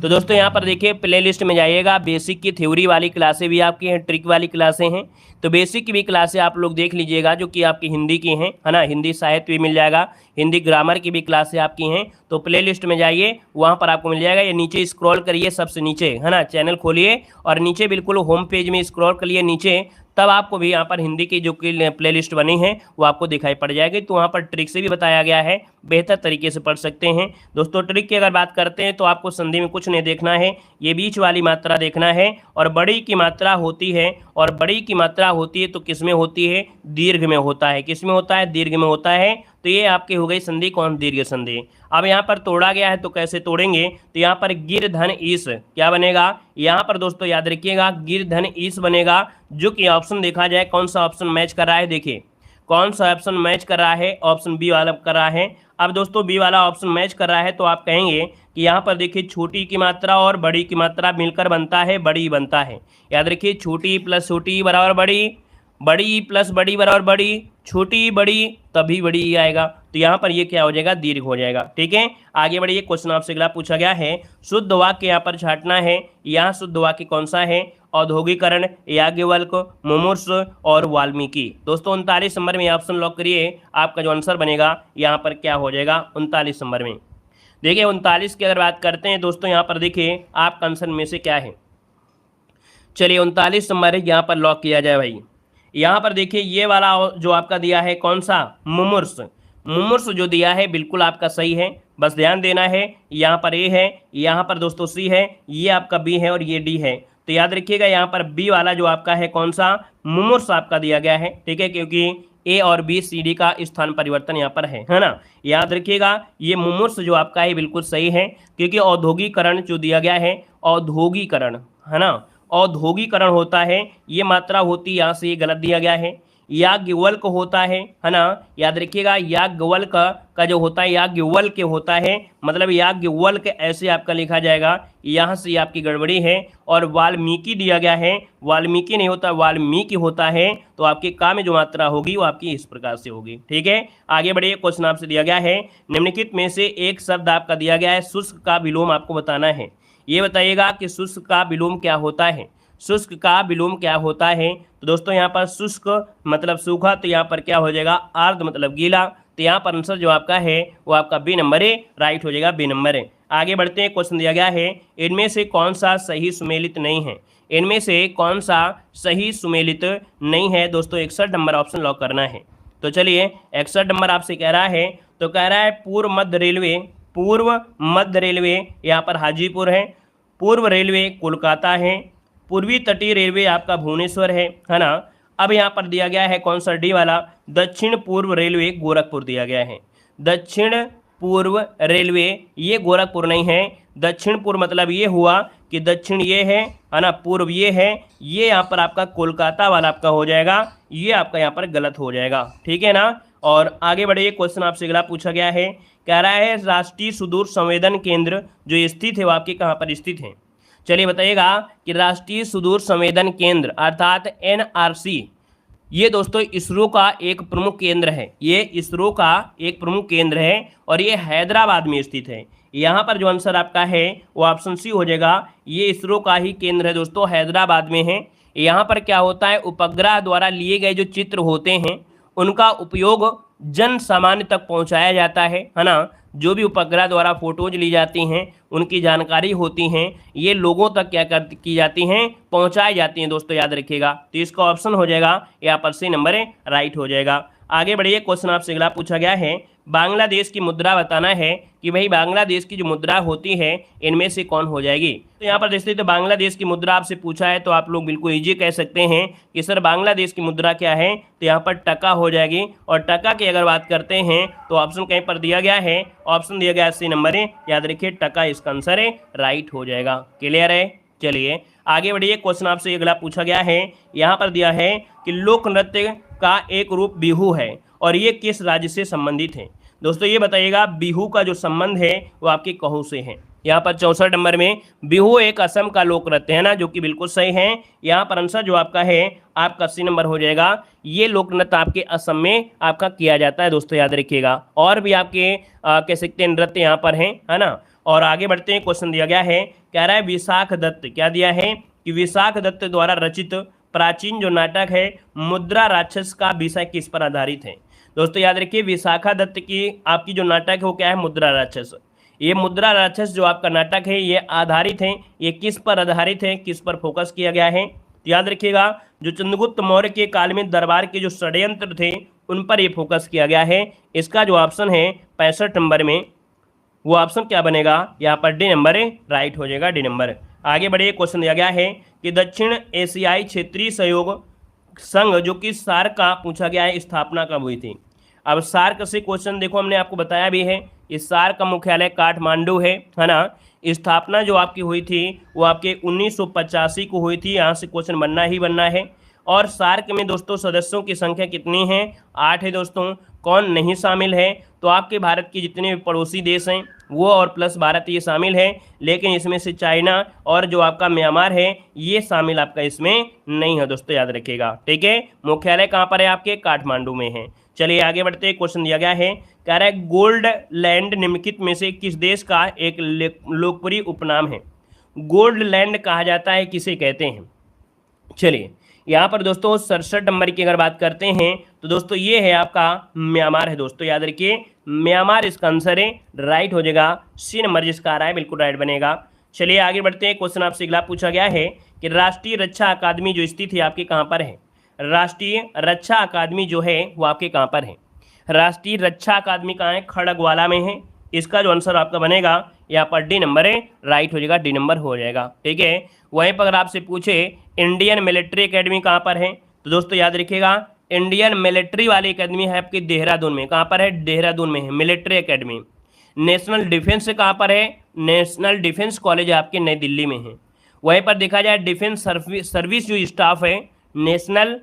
तो दोस्तों यहाँ पर देखिए प्लेलिस्ट में जाइएगा, बेसिक की थ्योरी वाली क्लासें भी आपकी हैं, ट्रिक वाली क्लासें हैं, तो बेसिक की भी क्लासें आप लोग देख लीजिएगा जो कि आपकी हिंदी की हैं, है ना। हिंदी साहित्य भी मिल जाएगा, हिंदी ग्रामर की भी क्लासें आपकी हैं, तो प्लेलिस्ट में जाइए, वहाँ पर आपको मिल जाएगा। ये नीचे स्क्रॉल करिए सबसे नीचे, है ना, चैनल खोलिए और नीचे बिल्कुल होम पेज में स्क्रॉल करिए नीचे, तब आपको भी यहाँ पर हिंदी की जो कि प्लेलिस्ट बनी है वो आपको दिखाई पड़ जाएगी। तो वहाँ पर ट्रिक से भी बताया गया है, बेहतर तरीके से पढ़ सकते हैं। दोस्तों ट्रिक की अगर बात करते हैं तो आपको संधि में कुछ नहीं देखना है, ये बीच वाली मात्रा देखना है, और बड़ी की मात्रा होती है, और बड़ी की मात्रा होती है तो किस में होती है, दीर्घ में होता है। किस में होता है, दीर्घ में होता है। तो ये आपकी हो गई संधि कौन, दीर्घ संधि। अब यहाँ पर तोड़ा गया है तो कैसे तोड़ेंगे, तो यहाँ पर गिर धन ईस क्या बनेगा, यहाँ पर दोस्तों याद रखिएगा गिर धन ईस बनेगा, जो कि ऑप्शन देखा जाए कौन सा ऑप्शन मैच कर रहा है। देखिए कौन सा ऑप्शन मैच कर रहा है, ऑप्शन बी वाला कर रहा है। अब दोस्तों बी वाला ऑप्शन मैच कर रहा है तो आप कहेंगे कि यहाँ पर देखिए छोटी की मात्रा और बड़ी की मात्रा मिलकर बनता है बड़ी बनता है। याद रखिए छोटी प्लस छोटी बराबर बड़ी, बड़ी प्लस बड़ी बराबर बड़ी, छोटी बड़ी तभी बड़ी आएगा। तो यहाँ पर ये क्या हो जाएगा, दीर्घ हो जाएगा। ठीक है आगे बढ़िए। क्वेश्चन आपसे अगला पूछा गया है, शुद्ध वाक्य यहाँ पर छाटना है। यहाँ शुद्ध वाक्य कौन सा है, औद्योगिकरण, याज्ञवल्क, मुमूर्ष और वाल्मीकि। दोस्तों 39 नंबर में ऑप्शन लॉक करिए, आपका जो आंसर बनेगा यहाँ पर क्या हो जाएगा 39 नंबर में। देखिए 39 की अगर बात करते हैं दोस्तों, यहाँ पर देखिए आपका आंसर में से क्या है। चलिए 39 नंबर है, यहाँ पर लॉक किया जाए भाई। यहाँ पर देखिए ये वाला जो आपका दिया है कौन सा, मुमूर्ष। मुमूर्ष जो दिया है बिल्कुल आपका सही है, बस ध्यान देना है। यहाँ पर ए है, यहाँ पर दोस्तों सी है, ये आपका बी है और ये डी है। तो याद रखिएगा यहाँ पर बी वाला जो आपका है कौन सा, मुमूर्ष आपका दिया गया है। ठीक है, क्योंकि ए और बी सी डी का स्थान परिवर्तन यहाँ पर है ना। याद रखिएगा ये मुमूर्ष जो आपका है बिल्कुल सही है, क्योंकि औद्योगिकरण जो दिया गया है, औद्योगिकरण है ना, औद्योगिकरण होता है, ये मात्रा होती है यहाँ से, ये गलत दिया गया है। याज्ञवल्क होता है ना, याद रखिएगा याज्ञवल्क का जो होता है याज्ञवल्क्य होता है, मतलब याज्ञवल्क्य ऐसे आपका लिखा जाएगा, यहाँ से आपकी गड़बड़ी है। और वाल्मीकि दिया गया है, वाल्मीकि नहीं होता वाल्मीकि होता है, तो आपकी का में जो मात्रा होगी वो आपकी इस प्रकार से होगी। ठीक है, आगे बढ़िए। क्वेश्चन आपसे दिया गया है निम्नलिखित में से एक शब्द आपका दिया गया है, शुष्क का विलोम आपको बताना है। ये बताइएगा कि शुष्क का विलोम क्या होता है, शुष्क का विलोम क्या होता है। तो दोस्तों यहाँ पर शुष्क मतलब सूखा, तो यहाँ पर क्या हो जाएगा आर्द्र मतलब गीला, तो यहाँ पर आंसर जो आपका है वो आपका बी नंबर है, राइट हो जाएगा बी नंबर है। आगे बढ़ते हैं, क्वेश्चन दिया गया है इनमें से कौन सा सही सुमेलित नहीं है, इनमें से कौन सा सही सुमेलित नहीं है। दोस्तों 61 नंबर ऑप्शन लॉक करना है। तो चलिए 61 नंबर आपसे कह रहा है, तो कह रहा है पूर्व मध्य रेलवे, पूर्व मध्य रेलवे यहाँ पर हाजीपुर है, पूर्व रेलवे कोलकाता है, पूर्वी तटीय रेलवे आपका भुवनेश्वर है ना। अब यहाँ पर दिया गया है कौन सा डी वाला, दक्षिण पूर्व रेलवे गोरखपुर दिया गया है। दक्षिण पूर्व रेलवे ये गोरखपुर नहीं है, दक्षिण पूर्व मतलब ये हुआ कि दक्षिण ये है ना, पूर्व ये है, ये यहाँ पर आपका कोलकाता वाला आपका हो जाएगा, ये आपका यहाँ पर गलत हो जाएगा। ठीक है ना। और आगे बढ़िए, क्वेश्चन आपसे अगला पूछा गया है, कह रहा है राष्ट्रीय सुदूर संवेदन केंद्र जो स्थित है वो आपके कहाँ पर स्थित है। चलिए बताइएगा कि राष्ट्रीय सुदूर संवेदन केंद्र अर्थात NRC, ये दोस्तों इसरो का एक प्रमुख केंद्र है, ये इसरो का एक प्रमुख केंद्र है और ये हैदराबाद में स्थित है। यहाँ पर जो आंसर आपका है वो ऑप्शन सी हो जाएगा, ये इसरो का ही केंद्र है दोस्तों, हैदराबाद में है। यहाँ पर क्या होता है, उपग्रह द्वारा लिए गए जो चित्र होते हैं उनका उपयोग जन सामान्य तक पहुँचाया जाता है ना। जो भी उपग्रह द्वारा फोटोज ली जाती हैं उनकी जानकारी होती हैं, ये लोगों तक क्या की जाती हैं, पहुंचाई जाती हैं दोस्तों, याद रखिएगा। तो इसका ऑप्शन हो जाएगा यहाँ पर सी नंबर है, राइट हो जाएगा। आगे बढ़िए, क्वेश्चन आपसे अगला पूछा गया है, बांग्लादेश की मुद्रा बताना है कि भाई बांग्लादेश की जो मुद्रा होती है इनमें से कौन हो जाएगी। तो यहाँ पर देखते हैं, तो बांग्लादेश की मुद्रा आपसे पूछा है तो आप लोग बिल्कुल इजी कह सकते हैं कि सर बांग्लादेश की मुद्रा क्या है, तो यहाँ पर टका हो जाएगी। और टका की अगर बात करते हैं तो ऑप्शन कहीं पर दिया गया है, ऑप्शन दिया गया है सी नंबर है, याद रखिए टका इसका आंसर है, राइट हो जाएगा। क्लियर है। चलिए आगे बढ़िए, क्वेश्चन आपसे अगला पूछा गया है, यहाँ पर दिया है कि लोक नृत्य का एक रूप बिहू है और ये किस राज्य से संबंधित है। दोस्तों ये बताइएगा बिहू का जो संबंध है वो आपके कहूँ से है। यहाँ पर 64 नंबर में बिहू एक असम का लोक नृत्य है ना, जो कि बिल्कुल सही है। यहाँ पर आंसर जो आपका है आपका 80 नंबर हो जाएगा, ये लोक नृत्य आपके असम में आपका किया जाता है दोस्तों, याद रखिएगा। और भी आपके कह सकते हैं नृत्य यहाँ पर हैं, है ना। और आगे बढ़ते हैं, क्वेश्चन दिया गया है, कह रहा है विशाख दत्त, क्या दिया है कि विशाख दत्त द्वारा रचित प्राचीन जो नाटक है मुद्रा राक्षस का विषय किस पर आधारित है। दोस्तों याद रखिए विशाखा दत्त की आपकी जो नाटक है वो क्या है, मुद्रा राक्षस। ये मुद्रा राक्षस जो आपका नाटक है ये आधारित है, ये किस पर आधारित है, किस पर फोकस किया गया है। तो याद रखिएगा जो चंद्रगुप्त मौर्य के काल में दरबार के जो षड्यंत्र थे उन पर ये फोकस किया गया है। इसका जो ऑप्शन है 65 नंबर में वो ऑप्शन क्या बनेगा, यहाँ पर डी नंबर है, राइट हो जाएगा डी नंबर। आगे बढ़िए, क्वेश्चन दिया गया है कि दक्षिण एशियाई क्षेत्रीय सहयोग संघ जो कि सार्क का पूछा गया है स्थापना कब हुई थी। अब सार्क से क्वेश्चन देखो, हमने आपको बताया भी है, इस सार्क का मुख्यालय काठमांडू है ना। स्थापना जो आपकी हुई थी वो आपके 1985 को हुई थी, यहाँ से क्वेश्चन बनना ही बनना है। और सार्क में दोस्तों सदस्यों की संख्या कितनी है, 8 है दोस्तों। कौन नहीं शामिल है, तो आपके भारत के जितने भी पड़ोसी देश हैं वो और प्लस भारत ये शामिल है, लेकिन इसमें से चाइना और जो आपका म्यांमार है ये शामिल आपका इसमें नहीं है दोस्तों, याद रखिएगा। ठीक है, मुख्यालय कहाँ पर है आपके, काठमांडू में है। चलिए आगे बढ़ते, क्वेश्चन दिया गया है, कह रहा है गोल्ड लैंड निम्नलिखित में से किस देश का एक लोकप्रिय उपनाम है। गोल्ड लैंड कहा जाता है, किसे कहते हैं। चलिए यहाँ पर दोस्तों 67 नंबर की अगर बात करते हैं तो दोस्तों ये है आपका म्यांमार है दोस्तों, याद रखिए म्यांमार इसका आंसर है, राइट हो जाएगा सी नंबर जिसका आ रहा है, बिल्कुल राइट बनेगा। चलिए आगे बढ़ते हैं, क्वेश्चन आपसे अगला पूछा गया है कि राष्ट्रीय रक्षा अकादमी जो स्थित है आपके कहाँ पर है। राष्ट्रीय रक्षा अकादमी जो है वो आपके कहाँ पर है। राष्ट्रीय रक्षा अकादमी कहाँ है, खड़गवाला में है। इसका जो आंसर आपका बनेगा यहाँ पर डी नंबर है, राइट हो जाएगा, डी नंबर हो जाएगा। ठीक है, वहीं पर अगर आपसे पूछे इंडियन मिलिट्री एकेडमी कहाँ पर है, तो दोस्तों याद रखिएगा इंडियन मिलिट्री वाली एकेडमी है आपकी देहरादून में। कहाँ पर है, देहरादून में है मिलिट्री एकेडमी। नेशनल डिफेंस कहाँ पर है, नेशनल डिफेंस कॉलेज आपके नई दिल्ली में है। वहीं पर देखा जाए डिफेंस सर्विस जो स्टाफ है नेशनल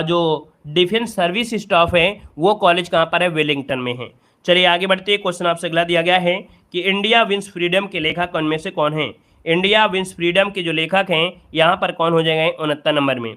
जो डिफेंस सर्विस स्टाफ है वो कॉलेज कहाँ पर है, वेलिंगटन में है। चलिए आगे बढ़ते हैं। क्वेश्चन आपसे अगला दिया गया है कि इंडिया विंस फ्रीडम के लेखक उनमें से कौन है। इंडिया विंस फ्रीडम के जो लेखक हैं यहाँ पर कौन हो जाएंगे, 69 नंबर में।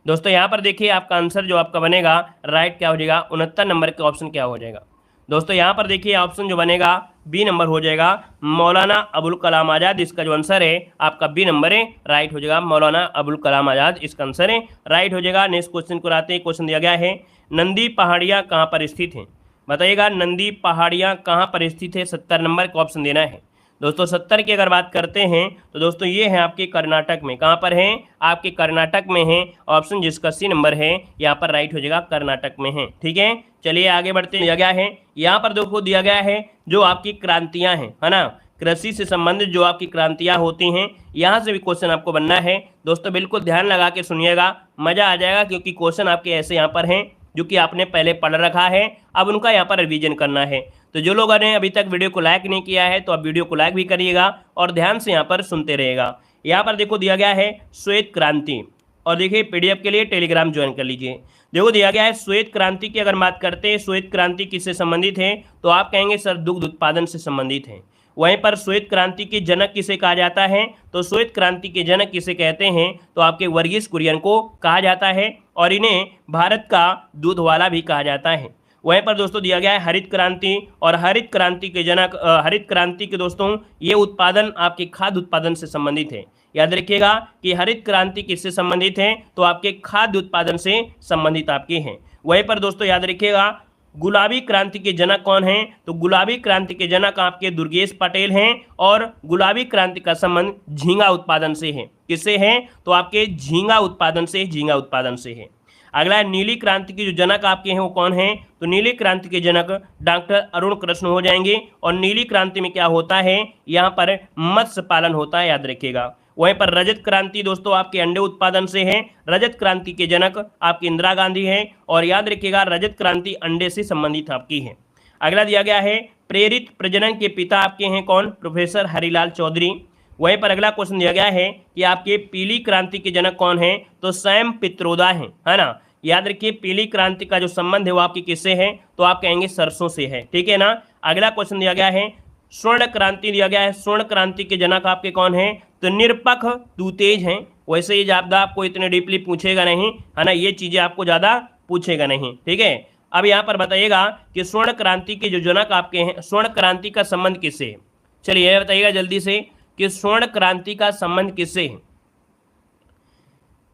दोस्तों यहाँ पर देखिए आपका आंसर जो आपका बनेगा राइट क्या हो जाएगा, 69 नंबर का ऑप्शन क्या हो जाएगा। दोस्तों यहाँ पर देखिए ऑप्शन जो बनेगा बी नंबर हो जाएगा, मौलाना अबुल कलाम आज़ाद। इसका जो आंसर है आपका बी नंबर है, राइट हो जाएगा, मौलाना अबुल कलाम आज़ाद इसका आंसर है, राइट हो जाएगा। नेक्स्ट क्वेश्चन को आते हैं। क्वेश्चन दिया गया है नंदी पहाड़ियाँ कहाँ पर स्थित हैं, बताइएगा नंदी पहाड़ियाँ कहाँ पर स्थित है। 70 नंबर का ऑप्शन देना है। दोस्तों 70 की अगर बात करते हैं तो दोस्तों ये है आपके कर्नाटक में। कहाँ पर है, आपके कर्नाटक में है। ऑप्शन जिसका सी नंबर है यहाँ पर राइट हो जाएगा, कर्नाटक में है। ठीक है, चलिए आगे बढ़ते दिया गया है। यहाँ पर देखो दिया गया है जो आपकी क्रांतियाँ हैं, है ना, कृषि से संबंधित जो आपकी क्रांतियाँ होती हैं, यहाँ से भी क्वेश्चन आपको बनना है। दोस्तों बिल्कुल ध्यान लगा के सुनिएगा, मज़ा आ जाएगा, क्योंकि क्वेश्चन आपके ऐसे यहाँ पर हैं जो कि आपने पहले पढ़ रखा है, अब उनका यहाँ पर रिवीजन करना है। तो जो लोगों ने अभी तक वीडियो को लाइक नहीं किया है तो आप वीडियो को लाइक भी करिएगा और ध्यान से यहाँ पर सुनते रहिएगा। यहाँ पर देखो दिया गया है श्वेत क्रांति, और देखिए पीडीएफ के लिए टेलीग्राम ज्वाइन कर लीजिए। देखो दिया गया है श्वेत क्रांति की अगर बात करते हैं, श्वेत क्रांति किससे संबंधित है, तो आप कहेंगे सर दुग्ध उत्पादन से संबंधित है। वहीं पर श्वेत क्रांति के जनक किसे कहा जाता है, तो श्वेत क्रांति के जनक किसे कहते हैं, तो आपके वर्गीस कुरियन को कहा जाता है, और इन्हें भारत का दूध वाला भी कहा जाता है। वहीं पर दोस्तों दिया गया है हरित क्रांति, और हरित क्रांति के जनक हरित क्रांति के दोस्तों ये उत्पादन आपके खाद्य उत्पादन से संबंधित है। याद रखिएगा कि हरित क्रांति किससे संबंधित है, तो आपके खाद्य उत्पादन से संबंधित आपके हैं। वहीं पर दोस्तों याद रखिएगा गुलाबी क्रांति के जनक कौन हैं, तो गुलाबी क्रांति के जनक आपके दुर्गेश पटेल हैं, और गुलाबी क्रांति का संबंध झींगा उत्पादन से है। किससे है, तो आपके झींगा उत्पादन से, झींगा उत्पादन से है। अगला है नीली क्रांति की जो जनक आपके हैं वो कौन है, तो नीली क्रांति के जनक डॉक्टर अरुण कृष्ण हो जाएंगे। और नीली क्रांति में क्या होता है, यहाँ पर मत्स्य पालन होता है, याद रखिएगा। वहीं पर रजत क्रांति दोस्तों आपके अंडे उत्पादन से है। रजत क्रांति के जनक आपकी इंदिरा गांधी है, और याद रखिएगा रजत क्रांति अंडे से संबंधित आपकी है। अगला दिया गया है प्रेरित प्रजनन के पिता आपके हैं कौन, प्रोफेसर हरिलाल चौधरी। वहीं पर अगला क्वेश्चन दिया गया है कि आपके पीली क्रांति के जनक कौन है, तो सैम पित्रोदा है ना। याद रखिए पीली क्रांति का जो संबंध है वो आपकी किससे है, तो आप कहेंगे सरसों से है। ठीक है ना। अगला क्वेश्चन दिया गया है स्वर्ण क्रांति दिया गया है। स्वर्ण क्रांति के जनक आपके कौन है, तो निरपक्ष दूतेज हैं। वैसे ये ज़्यादा आपको इतने डीपली पूछेगा नहीं, है ना, ये चीज़ें आपको ज़्यादा पूछेगा नहीं। ठीक है, अब यहाँ पर बताइएगा कि स्वर्ण क्रांति के जो जनक आपके हैं, स्वर्ण क्रांति का संबंध किससे है। चलिए यह बताइएगा जल्दी से कि स्वर्ण क्रांति का संबंध किससे है।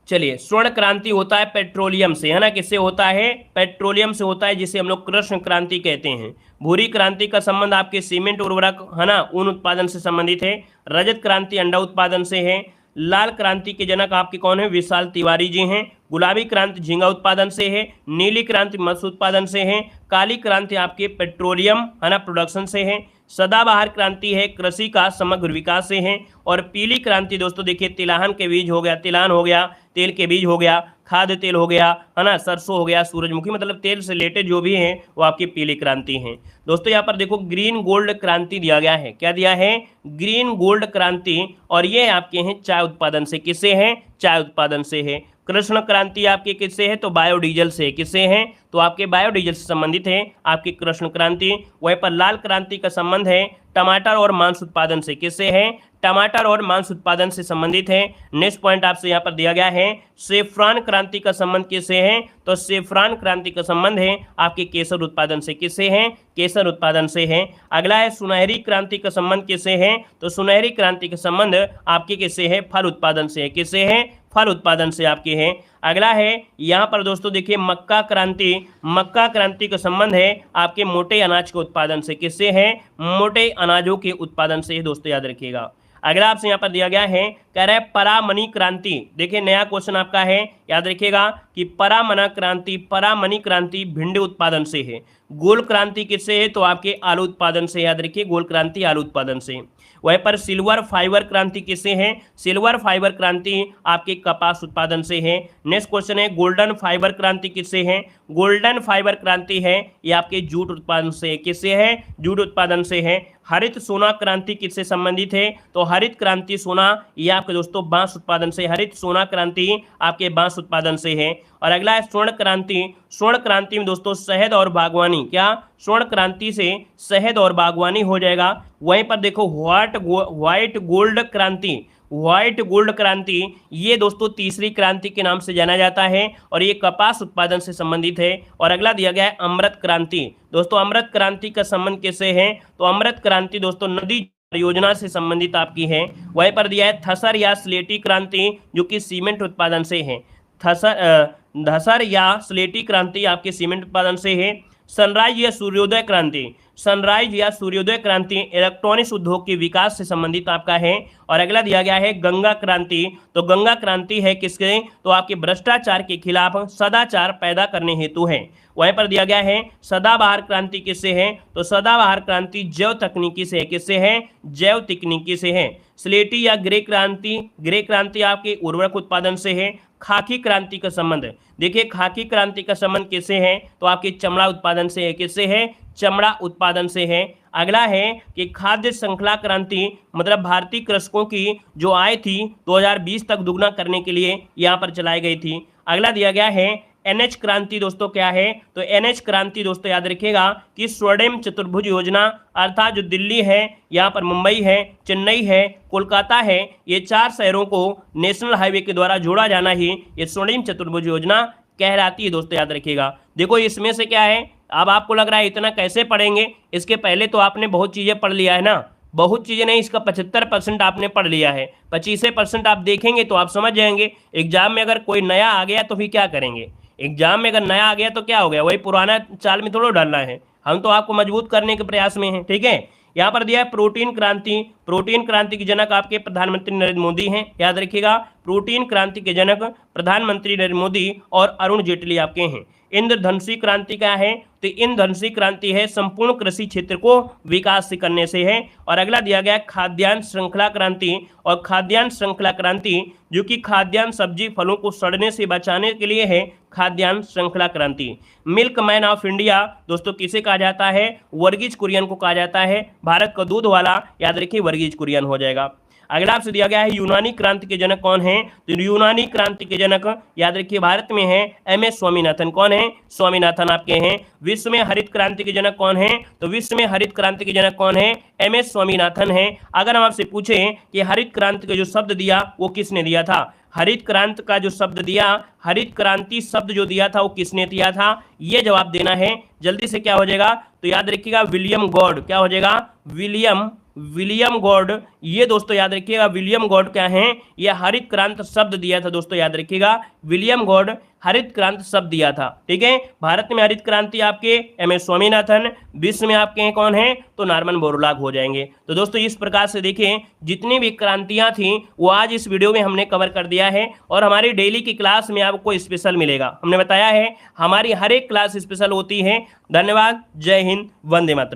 चलिए स्वर्ण क्रांति होता है पेट्रोलियम से, है ना, किससे होता है, पेट्रोलियम से होता है, जिसे हम लोग कृष्ण क्रांति कहते हैं। भूरी क्रांति का संबंध आपके सीमेंट उर्वरक, है ना, ऊन उत्पादन से संबंधित है। रजत क्रांति अंडा उत्पादन से है। लाल क्रांति के जनक आपके कौन है, विशाल तिवारी जी हैं। गुलाबी क्रांति झींगा उत्पादन से है। नीली क्रांति मत्स्य उत्पादन से है। काली क्रांति आपके पेट्रोलियम, है ना, प्रोडक्शन से है। सदाबहार क्रांति है कृषि का समग्र विकास से है। और पीली क्रांति दोस्तों देखिए तिलहन के बीज हो गया, तिलहन हो गया, तेल के बीज हो गया, खाद्य तेल हो गया, है ना, सरसों हो गया, सूरजमुखी, मतलब तेल से रिलेटेड जो भी है वो आपकी पीली क्रांति है। दोस्तों यहाँ पर देखो ग्रीन गोल्ड क्रांति दिया गया है। क्या दिया है, ग्रीन गोल्ड क्रांति, और ये आपके हैं चाय उत्पादन से। किससे है, चाय उत्पादन से है। कृष्ण क्रांति आपके किससे है, तो बायोडीजल से। किससे है, तो आपके बायोडीजल से संबंधित है आपकी कृष्ण क्रांति। वहीं पर लाल क्रांति का संबंध है टमाटर और मांस उत्पादन से। किससे है, टमाटर और मांस उत्पादन से संबंधित है। नेक्स्ट पॉइंट आपसे यहाँ पर दिया गया है सेफ्रॉन क्रांति का संबंध किससे है, तो सेफ्रॉन क्रांति का संबंध है आपके केसर उत्पादन से। किससे है, केसर उत्पादन से है। अगला है सुनहरी क्रांति का संबंध किससे है, तो सुनहरी क्रांति का संबंध आपके किससे है, फल उत्पादन से। किससे है, फल उत्पादन से आपके हैं। अगला है यहाँ पर दोस्तों देखिए मक्का क्रांति, मक्का क्रांति का संबंध है आपके मोटे अनाज के उत्पादन से। किससे है, मोटे अनाजों के उत्पादन से, दोस्तों याद रखिएगा। अगला आपसे यहाँ पर दिया गया है, कह रहा है परामनी क्रांति। देखिए नया क्वेश्चन आपका है, याद रखिएगा कि परामना क्रांति, परामनी क्रांति भिंडी उत्पादन से है। गोल क्रांति किससे है, तो आपके आलू उत्पादन से। याद रखिए गोल क्रांति आलू उत्पादन से। वहीं पर सिल्वर फाइबर क्रांति किससे है, सिल्वर फाइबर क्रांति आपके कपास उत्पादन से है। नेक्स्ट क्वेश्चन है गोल्डन फाइबर क्रांति किससे है, गोल्डन फाइबर क्रांति है ये आपके जूट उत्पादन से। किससे है, जूट उत्पादन से है। हरित सोना क्रांति किससे संबंधित है, तो हरित क्रांति सोना ये आपके आपके दोस्तों बांस उत्पादन से, हरित सोना क्रांति आपके बांस उत्पादन से है। और अगला है स्वर्ण क्रांति। स्वर्ण क्रांति में दोस्तों शहद और बागवानी, क्या स्वर्ण क्रांति से शहद और बागवानी हो जाएगा। वहीं पर देखो व्हाइट गोल्ड क्रांति, व्हाइट गोल्ड क्रांति ये दोस्तों तीसरी क्रांति के नाम से जाना जाता है और ये कपास उत्पादन से संबंधित है। और अगला दिया गया है अमृत क्रांति। दोस्तों अमृत क्रांति का संबंध किससे है, तो अमृत क्रांति दोस्तों नदी परियोजना से संबंधित आपकी है। वहीं पर दिया है थसर या स्लेटी क्रांति जो कि सीमेंट उत्पादन से है। धसर या स्लेटी क्रांति आपके सीमेंट उत्पादन से है। सनराइज या सूर्योदय क्रांति, सनराइज या सूर्योदय क्रांति इलेक्ट्रॉनिक्स उद्योग के विकास से संबंधित आपका है। और अगला दिया गया है गंगा क्रांति। तो गंगा क्रांति है किसके, तो आपके भ्रष्टाचार के खिलाफ सदाचार पैदा करने हेतु है। वहीं पर दिया गया है सदाबहार क्रांति किससे है, तो सदाबहार क्रांति जैव तकनीकी से है। किससे है, जैव तकनीकी से है। स्लेटी या ग्रे क्रांति, ग्रे क्रांति आपके उर्वरक उत्पादन से है। खाकी क्रांति का संबंध, देखिए खाकी क्रांति का संबंध किससे है, तो आपके चमड़ा उत्पादन से है। किससे है, चमड़ा उत्पादन से है। अगला है कि खाद्य श्रृंखला क्रांति, मतलब भारतीय कृषकों की जो आय थी 2020 तक दुगना करने के लिए यहाँ पर चलाई गई थी। अगला दिया गया है एनएच क्रांति। दोस्तों क्या है, तो एनएच क्रांति दोस्तों याद रखिएगा कि स्वर्णिम चतुर्भुज योजना, अर्थात जो दिल्ली है, यहाँ पर मुंबई है, चेन्नई है, कोलकाता है, ये 4 शहरों को नेशनल हाईवे के द्वारा जोड़ा जाना ही ये स्वर्णिम चतुर्भुज योजना कहलाती है। दोस्तों याद रखिएगा। देखो इसमें से क्या है, अब आपको लग रहा है इतना कैसे पढ़ेंगे, इसके पहले तो आपने बहुत चीज़ें पढ़ लिया है ना, बहुत चीज़ें नहीं, इसका 75% आपने पढ़ लिया है। 25% आप देखेंगे तो आप समझ जाएंगे। एग्जाम में अगर कोई नया आ गया तो फिर क्या करेंगे, एग्जाम में अगर नया आ गया तो क्या हो गया, वही पुराना चाल में थोड़ा डालना है। हम तो आपको मजबूत करने के प्रयास में हैं, ठीक है। यहाँ पर दिया है प्रोटीन क्रांति। प्रोटीन क्रांति के जनक आपके प्रधानमंत्री नरेंद्र मोदी हैं, याद रखिएगा। प्रोटीन क्रांति के जनक प्रधानमंत्री नरेंद्र मोदी और अरुण जेटली आपके हैं। इंद्रधनुषी क्रांति क्या है, तो इंद्रधनुषी क्रांति है संपूर्ण कृषि क्षेत्र को विकास करने से है। और अगला दिया गया खाद्यान्न श्रृंखला क्रांति। और खाद्यान्न श्रृंखला क्रांति जो कि खाद्यान्न सब्जी फलों को सड़ने से बचाने के लिए है, खाद्यान्न श्रृंखला क्रांति। मिल्क मैन ऑफ इंडिया दोस्तों किसे कहा जाता है, वर्गीज कुरियन को कहा जाता है। भारत का दूध वाला, याद रखिए वर्गीज कुरियन हो जाएगा। अगला आपसे दिया गया है यूनानी क्रांति के जनक कौन है, तो यूनानी क्रांति के जनक याद रखिए भारत में है एमएस स्वामीनाथन। कौन है, स्वामीनाथन आपके हैं। विश्व में हरित क्रांति के जनक कौन है, तो विश्व में हरित क्रांति के जनक कौन है, एमएस स्वामीनाथन है। अगर हम आपसे पूछें कि हरित क्रांति का जो शब्द दिया वो किसने दिया था, हरित क्रांति का जो शब्द दिया, हरित क्रांति शब्द जो दिया था वो किसने दिया था, ये जवाब देना है। जल्दी से क्या हो जाएगा, तो याद रखिएगा विलियम गॉड। क्या हो जाएगा, विलियम गॉड। ये दोस्तों याद रखिएगा विलियम गॉड क्या है, ये हरित क्रांति शब्द दिया था। दोस्तों याद रखिएगा विलियम गॉड हरित क्रांति शब्द दिया था, ठीक है। भारत में हरित क्रांति आपके एमएस स्वामीनाथन, विश्व में आपके हैं कौन है, तो नॉर्मन बोरलॉग हो जाएंगे। तो दोस्तों इस प्रकार से देखिए जितनी भी क्रांतियां थी वो आज इस वीडियो में हमने कवर कर दिया है। और हमारी डेली की क्लास में आपको स्पेशल मिलेगा, हमने बताया है हमारी हर एक क्लास स्पेशल होती है। धन्यवाद, जय हिंद, वंदे मातरम।